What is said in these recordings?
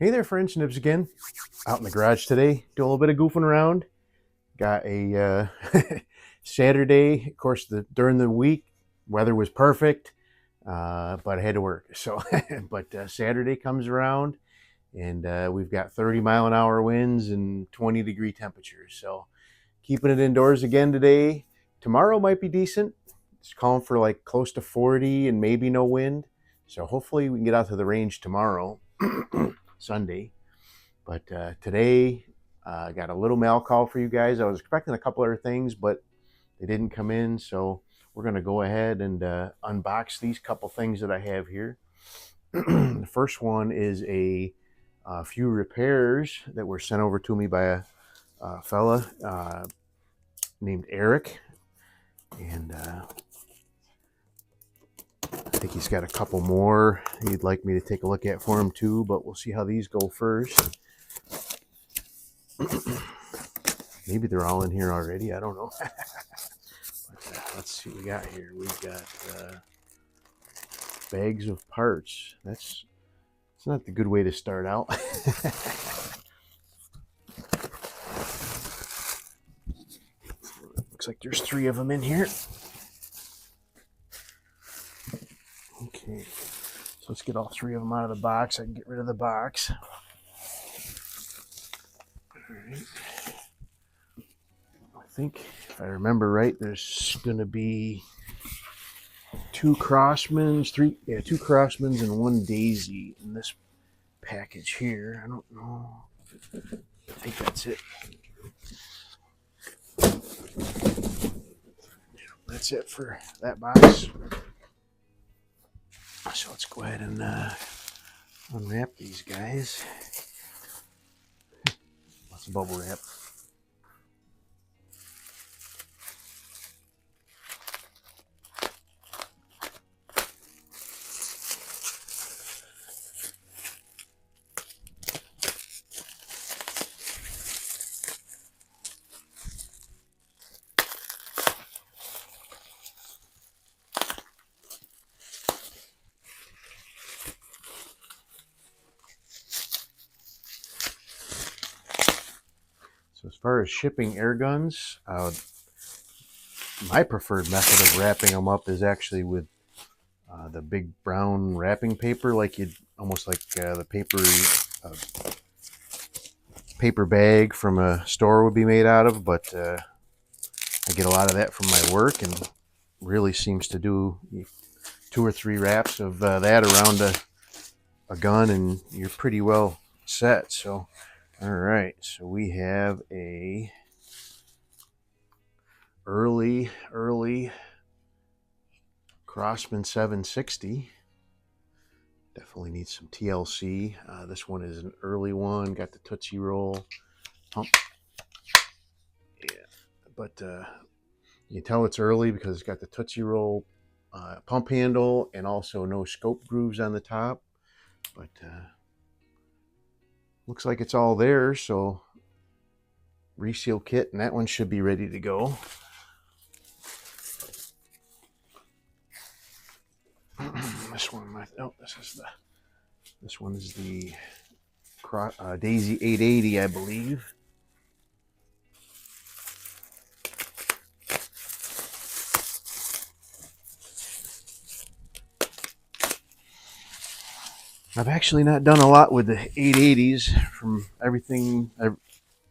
Hey there, friends. Nibs again. Out in the garage today, doing a little bit of goofing around. Got a Saturday. Of course, during the week, weather was perfect, but I had to work. So, but Saturday comes around, and we've got 30-mile-an-hour winds and 20-degree temperatures. So, keeping it indoors again today. Tomorrow might be decent. It's calling for like close to 40 and maybe no wind. So, hopefully, we can get out to the range tomorrow. Sunday. But today, I got a little mail call for you guys. I was expecting a couple other things, but they didn't come in. So we're going to go ahead and unbox these couple things that I have here. The first one is a few repairs that were sent over to me by a fella named Eric. And I think he's got a couple more he'd like me to take a look at for him too, but we'll see how these go first. Maybe they're all in here already. I don't know. But, let's see what we got here. We've got bags of parts. It's not the good way to start out. Looks like there's 3 of them in here. Okay, so let's get all 3 of them out of the box. I can get rid of the box. All right. I think, if I remember right, there's going to be 2 Crosmans, 2 Crosmans and 1 Daisy in this package here. I don't know. I think that's it. That's it for that box. So let's go ahead and unwrap these guys. Lots of bubble wrap. So as far as shipping air guns, my preferred method of wrapping them up is actually with the big brown wrapping paper, like you'd almost like the paper bag from a store would be made out of. But I get a lot of that from my work, and really seems to do 2 or 3 wraps of that around a gun, and you're pretty well set. So. All right, so we have a early Crosman 760. Definitely needs some TLC. This one is an early one. Got the Tootsie Roll pump. Yeah, but you can tell it's early because it's got the Tootsie Roll pump handle and also no scope grooves on the top. But looks like it's all there, so reseal kit, and that one should be ready to go. This one is the Daisy 880, I believe. I've actually not done a lot with the 880s. From everything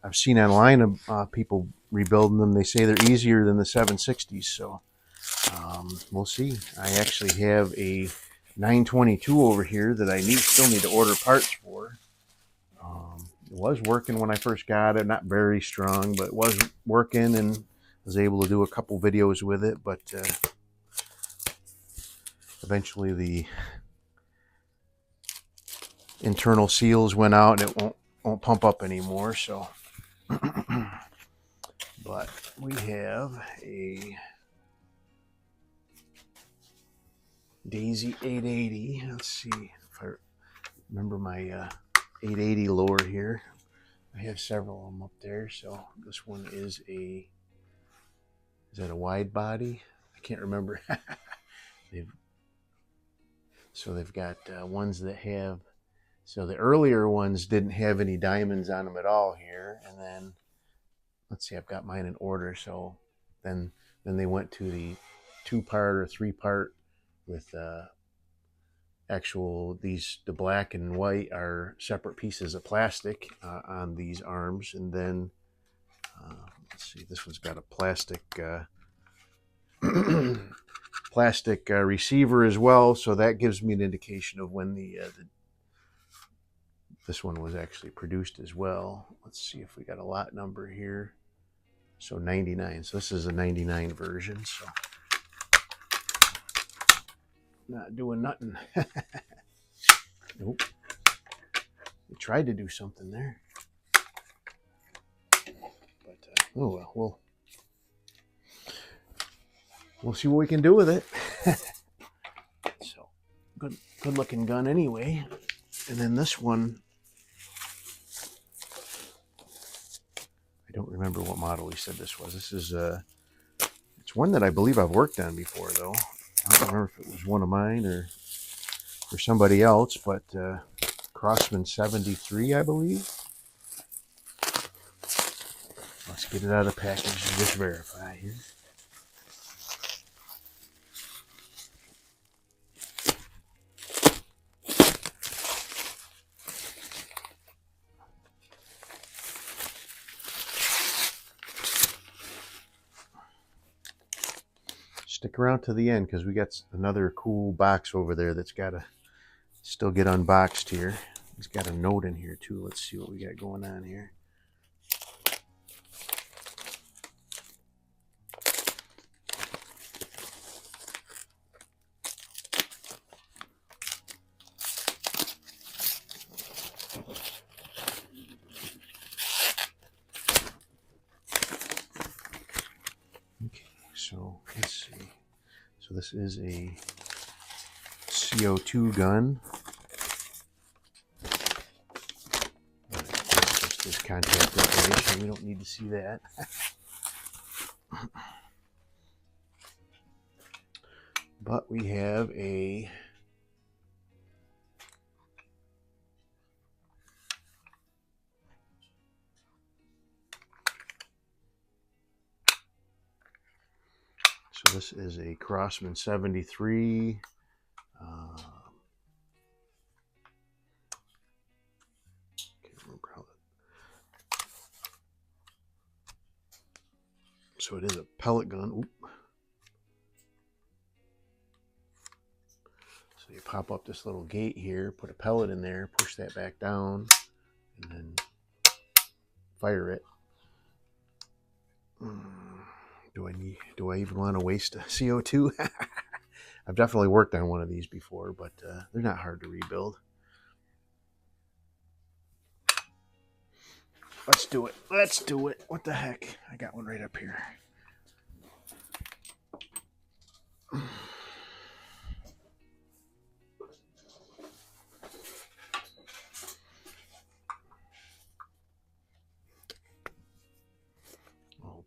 I've seen online of people rebuilding them, they say they're easier than the 760s. So we'll see. I actually have a 922 over here that I still need to order parts for. It was working when I first got it. Not very strong, but it was working, and was able to do a couple videos with it. But eventually the internal seals went out and it won't pump up anymore. So but we have a Daisy 880. Let's see if I remember my 880 lower here. I have several of them up there. So this one is that a wide body? I can't remember. they've got ones that have So the earlier ones didn't have any diamonds on them at all here. And then, let's see, I've got mine in order. So then they went to the 2-part or 3-part with the black and white are separate pieces of plastic on these arms. And then, let's see, this one's got a plastic plastic receiver as well. So that gives me an indication of when this one was actually produced as well. Let's see if we got a lot number here. So 99. So this is a 99 version. So not doing nothing. Nope. We tried to do something there. But oh well, we'll see what we can do with it. So good looking gun anyway. And then this one, I don't remember what model we said this was. This is it's one that I believe I've worked on before, though. I don't remember if it was one of mine or for somebody else, but Crosman 73, I believe. Let's get it out of the package and just verify here. Stick around to the end because we got another cool box over there that's got to still get unboxed here. It's got a note in here too. Let's see what we got going on here. Okay, so let's see. So this is a CO2 gun. Just this contact information. We don't need to see that. But we have a so this is a Crosman 73. Can't remember how that. So it is a pellet gun. Oop. So you pop up this little gate here, put a pellet in there, push that back down, and then fire it. Do I even want to waste a CO2? I've definitely worked on one of these before, but they're not hard to rebuild. Let's do it. Let's do it. What the heck? I got one right up here.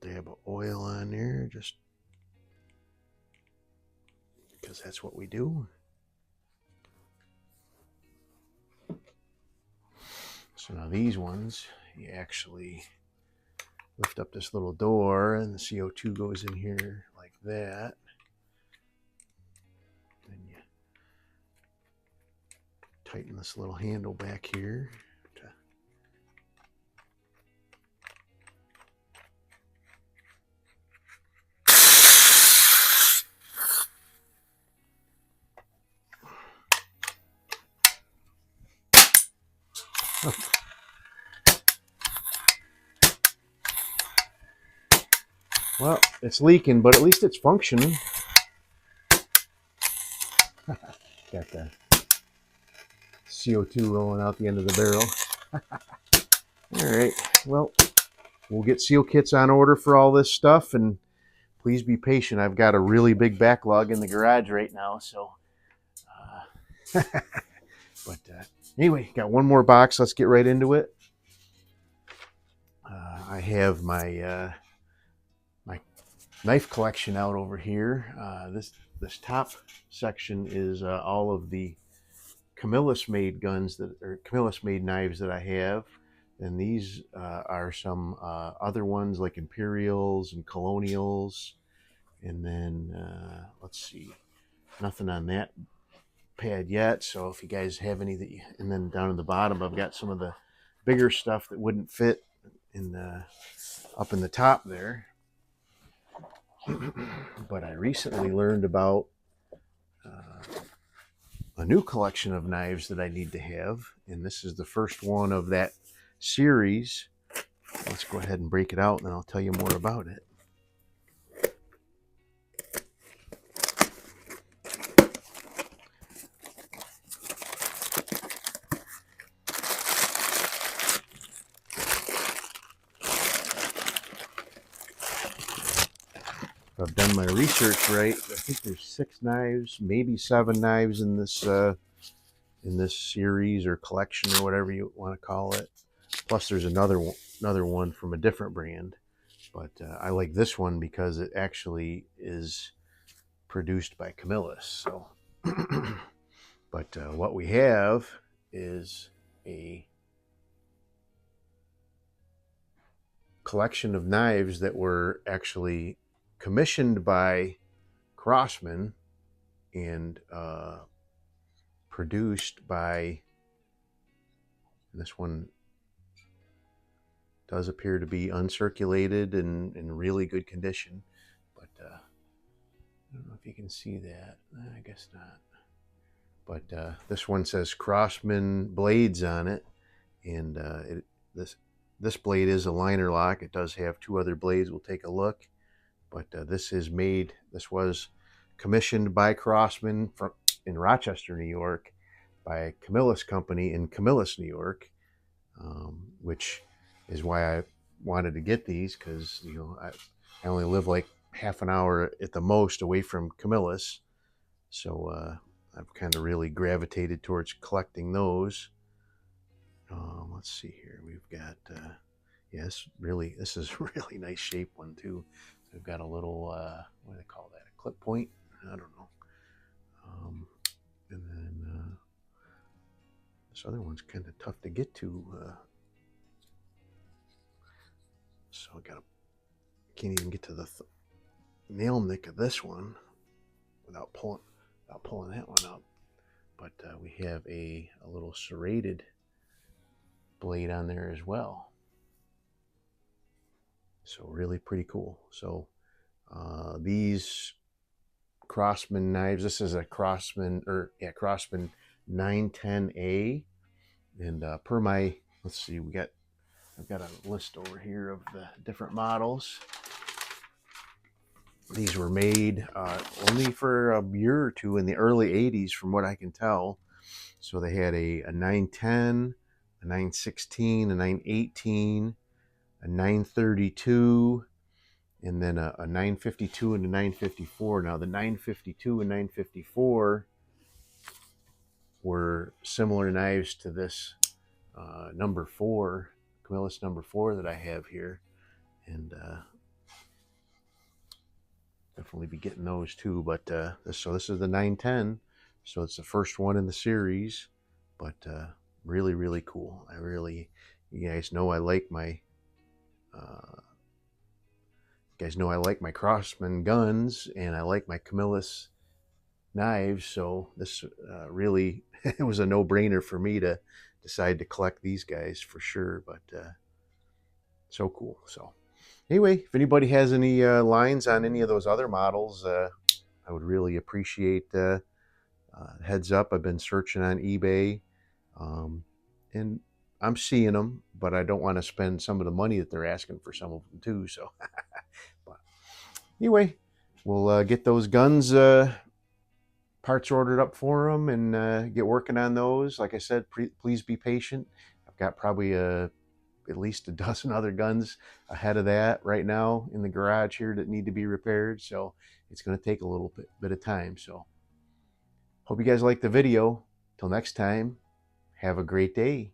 Dab of oil on there, just because that's what we do. So now these ones, you actually lift up this little door and the CO2 goes in here like that. Then you tighten this little handle back here. Well, it's leaking, but at least it's functioning. Got the CO2 rolling out the end of the barrel. All right, well, we'll get seal kits on order for all this stuff, and please be patient. I've got a really big backlog in the garage right now, so. But anyway, got one more box. Let's get right into it. I have my my knife collection out over here. This top section is all of the Camillus made guns that are Camillus made knives that I have. And these are some other ones like Imperials and Colonials. And then let's see, nothing on that pad yet. So if you guys have any that and then down in the bottom, I've got some of the bigger stuff that wouldn't fit in up in the top there. But I recently learned about a new collection of knives that I need to have, and this is the first one of that series. Let's go ahead and break it out, and then I'll tell you more about it. If I've done my research right, I think there's 6 knives, maybe 7 knives in this series or collection or whatever you want to call it. Plus, there's another one from a different brand, but I like this one because it actually is produced by Camillus. So, but what we have is a collection of knives that were actually commissioned by Crosman and produced by, this one does appear to be uncirculated and in really good condition, but I don't know if you can see that. I guess not. But this one says Crosman blades on it, and this blade is a liner lock. It does have 2 other blades. We'll take a look. But this was commissioned by Crosman in Rochester, New York, by Camillus Company in Camillus, New York, which is why I wanted to get these, because I only live like half an hour at the most away from Camillus, so I've kind of really gravitated towards collecting those. Let's see here. We've got yes, this is a really nice shape one too. We've got a little what do they call that? A clip point? I don't know. And then this other one's kind of tough to get to. So can't even get to the nail nick of this one without pulling that one up. But we have a little serrated blade on there as well. So really pretty cool. So these Crosman knives, this is a Crosman 910A, and per my, let's see, I've got a list over here of the different models. These were made only for a year or two in the early 80s, from what I can tell. So they had a 910, a 916, a 918, a 932, and then a 952 and a 954. Now the 952 and 954 were similar knives to this number 4, Camillus number 4 that I have here, and definitely be getting those too. But this is the 910, so it's the first one in the series, but really, really cool. You guys know I like my Crosman guns, and I like my Camillus knives, so this really it was a no-brainer for me to decide to collect these guys for sure. But so cool. So anyway, if anybody has any lines on any of those other models, I would really appreciate heads up. I've been searching on eBay, and I'm seeing them, but I don't want to spend some of the money that they're asking for some of them too. So but anyway, we'll get those guns parts ordered up for them and get working on those. Like I said, please be patient. I've got probably at least a dozen other guns ahead of that right now in the garage here that need to be repaired, so it's going to take a little bit of time. So hope you guys like the video. Till next time, have a great day.